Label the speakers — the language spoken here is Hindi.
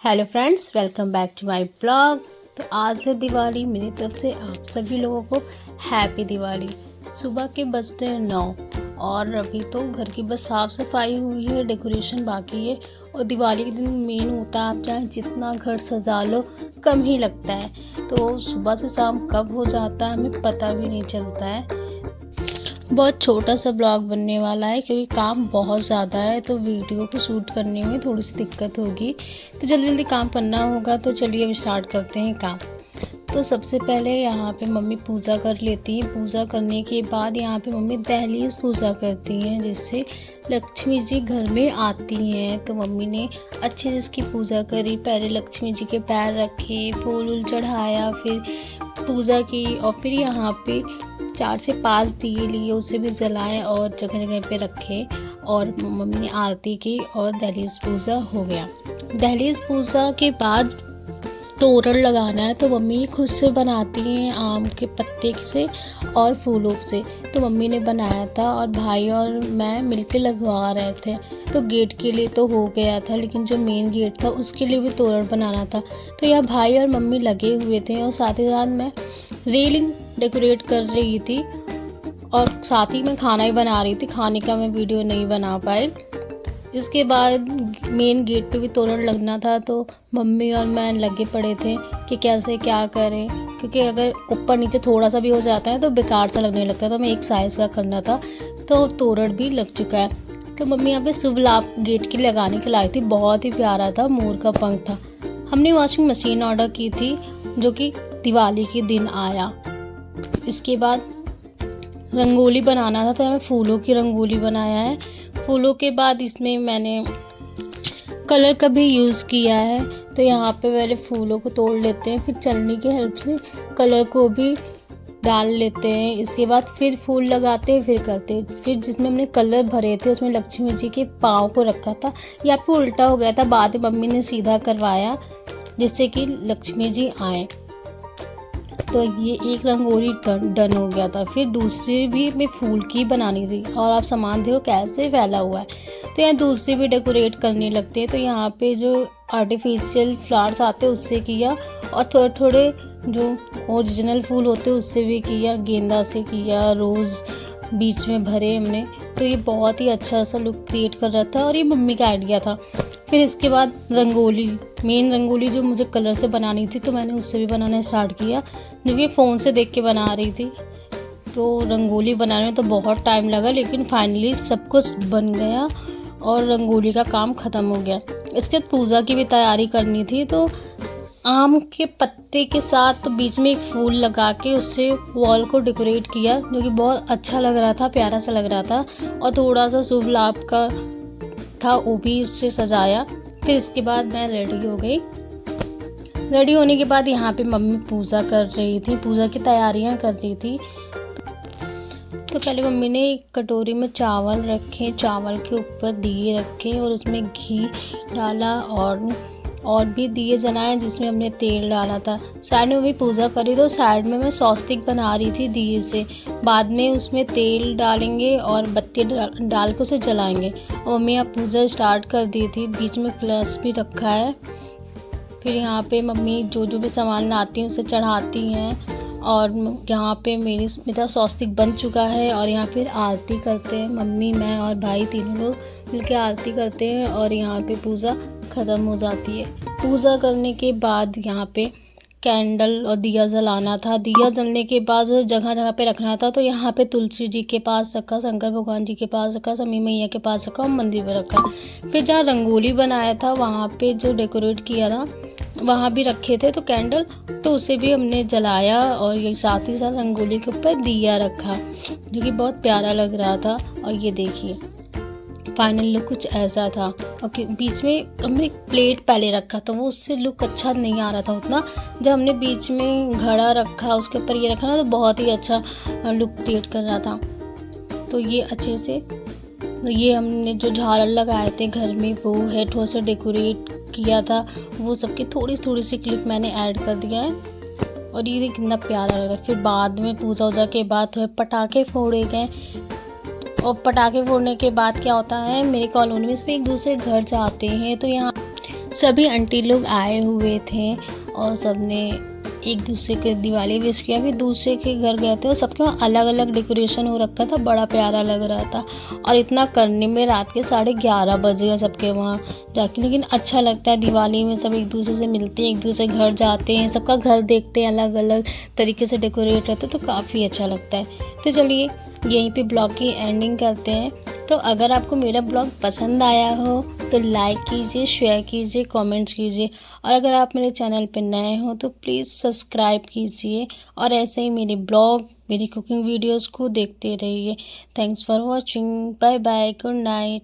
Speaker 1: Hello friends, welcome back to my blog. तो आज है दिवाली। मेरी तरफ से आप सभी लोगों को हैप्पी दिवाली। सुबह के बजते हैं 9 और अभी तो घर की बस साफ़ सफाई हुई है, डेकोरेशन बाकी है। और दिवाली के दिन मेन होता है, आप चाहे जितना घर सजा लो कम ही लगता है। तो सुबह से शाम कब हो जाता है हमें पता भी नहीं चलता है। बहुत छोटा सा ब्लॉग बनने वाला है क्योंकि काम बहुत ज़्यादा है, तो वीडियो को शूट करने में थोड़ी सी दिक्कत होगी। तो जल्दी जल्दी काम करना होगा। तो चलिए अब स्टार्ट करते हैं काम। तो सबसे पहले यहाँ पे मम्मी पूजा कर लेती हैं। पूजा करने के बाद यहाँ पे मम्मी दहलीज पूजा करती हैं, जिससे लक्ष्मी जी घर में आती हैं। तो मम्मी ने अच्छे से इसकी पूजा करी। पहले लक्ष्मी जी के पैर रखे, फूल वूल चढ़ाया, फिर पूजा की और फिर यहाँ पे 4 से 5 दिए लिए, उसे भी जलाए और जगह जगह पे रखे। और मम्मी ने आरती की और दहलीज पूजा हो गया। दहलीज पूजा के बाद तोरण लगाना है, तो मम्मी खुद से बनाती हैं आम के पत्ते से और फूलों से। तो मम्मी ने बनाया था और भाई और मैं मिलकर लगवा रहे थे। तो गेट के लिए तो हो गया था, लेकिन जो मेन गेट था उसके लिए भी तोरण बनाना था। तो यह भाई और मम्मी लगे हुए थे और साथ ही साथ मैं रेलिंग डेकोरेट कर रही थी और साथ ही मैं खाना ही बना रही थी। खाने का मैं वीडियो नहीं बना पाई। इसके बाद मेन गेट पे भी तोरण लगना था, तो मम्मी और मैं लगे पड़े थे कि कैसे क्या करें, क्योंकि अगर ऊपर नीचे थोड़ा सा भी हो जाता है तो बेकार सा लगने लगता है। तो मैं एक साइज़ का करना था, तो तोरण भी लग चुका है। तो मम्मी यहाँ पे शुभ लाभ गेट की लगाने के लाई थी। बहुत ही प्यारा था, मोर का पंख था। हमने वॉशिंग मशीन ऑर्डर की थी जो कि दिवाली के दिन आया। इसके बाद रंगोली बनाना था, तो मैं फूलों की रंगोली बनाया है। फूलों के बाद इसमें मैंने कलर का भी यूज़ किया है। तो यहाँ पे पहले फूलों को तोड़ लेते हैं, फिर चलनी की हेल्प से कलर को भी डाल लेते हैं। इसके बाद फिर फूल लगाते हैं, फिर करते हैं। फिर जिसमें हमने कलर भरे थे उसमें लक्ष्मी जी के पाँव को रखा था। यहाँ पे उल्टा हो गया था, बाद में मम्मी ने सीधा करवाया जिससे कि लक्ष्मी जी आए। तो ये एक रंगोली डन हो गया था। फिर दूसरी भी मैं फूल की बनानी थी और आप सामान देखो कैसे फैला हुआ है। तो यहाँ दूसरी भी डेकोरेट करने लगते हैं। तो यहाँ पे जो आर्टिफिशियल फ्लावर्स आते हैं उससे किया और थोड़े थोड़े जो ओरिजिनल फूल होते हैं उससे भी किया। गेंदा से किया, रोज़ बीच में भरे हमने। तो ये बहुत ही अच्छा सा लुक क्रिएट कर रहा था और ये मम्मी का आइडिया था। फिर इसके बाद रंगोली, मेन रंगोली जो मुझे कलर से बनानी थी, तो मैंने उससे भी बनाना स्टार्ट किया, जो कि फ़ोन से देख के बना रही थी। तो रंगोली बनाने में तो बहुत टाइम लगा, लेकिन फाइनली सब कुछ बन गया और रंगोली का काम ख़त्म हो गया। इसके बाद पूजा की भी तैयारी करनी थी। तो आम के पत्ते के साथ बीच में एक फूल लगा के उससे वॉल को डेकोरेट किया, जो कि बहुत अच्छा लग रहा था, प्यारा सा लग रहा था। और थोड़ा सा शुभ लाभ का था, वो भी उससे सजाया। फिर इसके बाद मैं रेडी हो गई। रेडी होने के बाद यहाँ पे मम्मी पूजा कर रही थी, पूजा की तैयारियाँ कर रही थी। तो पहले मम्मी ने एक कटोरी में चावल रखे, चावल के ऊपर दिए रखे और उसमें घी डाला और भी दिए जलाए जिसमें हमने तेल डाला था। साइड में भी पूजा करी, तो साइड में मैं स्वस्तिक बना रही थी दिए से। बाद में उसमें तेल डालेंगे और बत्ती डाल के उसे जलाएंगे। और मम्मी यहाँ पूजा स्टार्ट कर दी थी। बीच में कलश भी रखा है। फिर यहाँ पे मम्मी जो जो भी सामान लाती हैं उसे चढ़ाती हैं। और यहाँ पे मेरा स्वस्तिक बन चुका है और यहाँ फिर आरती करते हैं। मम्मी, मैं और भाई तीनों लोग मिलकर आरती करते हैं और यहाँ पे पूजा ख़त्म हो जाती है। पूजा करने के बाद यहाँ पे कैंडल और दिया जलाना था। दिया जलने के बाद जगह जगह पे रखना था। तो यहाँ पे तुलसी जी के पास रखा, शंकर भगवान जी के पास रखा, समी मैया के पास रखा और मंदिर पर रखा। फिर जहाँ रंगोली बनाया था वहाँ पे जो डेकोरेट किया था वहाँ भी रखे थे तो कैंडल, तो उसे भी हमने जलाया और ये साथ ही साथ रंगोली के ऊपर दिया रखा, जो कि बहुत प्यारा लग रहा था। और ये देखिए फाइनल लुक कुछ ऐसा था। और बीच में हमने एक प्लेट पहले रखा था, वो उससे लुक अच्छा नहीं आ रहा था उतना। जब हमने बीच में घड़ा रखा, उसके ऊपर ये रखा ना, तो बहुत ही अच्छा लुक क्रिएट कर रहा था। तो ये अच्छे से ये हमने जो झालर लगाए थे घर में वो है, थोड़ा सा डेकोरेट किया था, वो सबकी थोड़ी थोड़ी सी क्लिप मैंने ऐड कर दिया है। और ये कितना प्यारा लग रहा है। फिर बाद में पूजा वूजा के बाद थोड़े पटाखे फोड़े गए। और पटाखे फोड़ने के बाद क्या होता है, मेरी कॉलोनी में इसमें एक दूसरे घर जाते हैं, तो यहाँ सभी आंटी लोग आए हुए थे और सबने एक दूसरे के दिवाली विश किया। फिर दूसरे के घर गए थे और सबके वहाँ अलग अलग डेकोरेशन हो रखा था, बड़ा प्यारा लग रहा था। और इतना करने में रात के 11:30 बज गए सबके वहाँ जाके। लेकिन अच्छा लगता है दिवाली में, सब एक दूसरे से मिलते हैं, एक दूसरे के घर जाते हैं, सबका घर देखते हैं, अलग अलग तरीके से डेकोरेट रहते हैं, तो काफ़ी अच्छा लगता है। तो चलिए यहीं पे ब्लॉग की एंडिंग करते हैं। तो अगर आपको मेरा ब्लॉग पसंद आया हो तो लाइक कीजिए, शेयर कीजिए, कमेंट्स कीजिए। और अगर आप मेरे चैनल पर नए हो तो प्लीज़ सब्सक्राइब कीजिए और ऐसे ही मेरे ब्लॉग, मेरी कुकिंग वीडियोस को देखते रहिए। Thanks for watching. Bye bye, good night.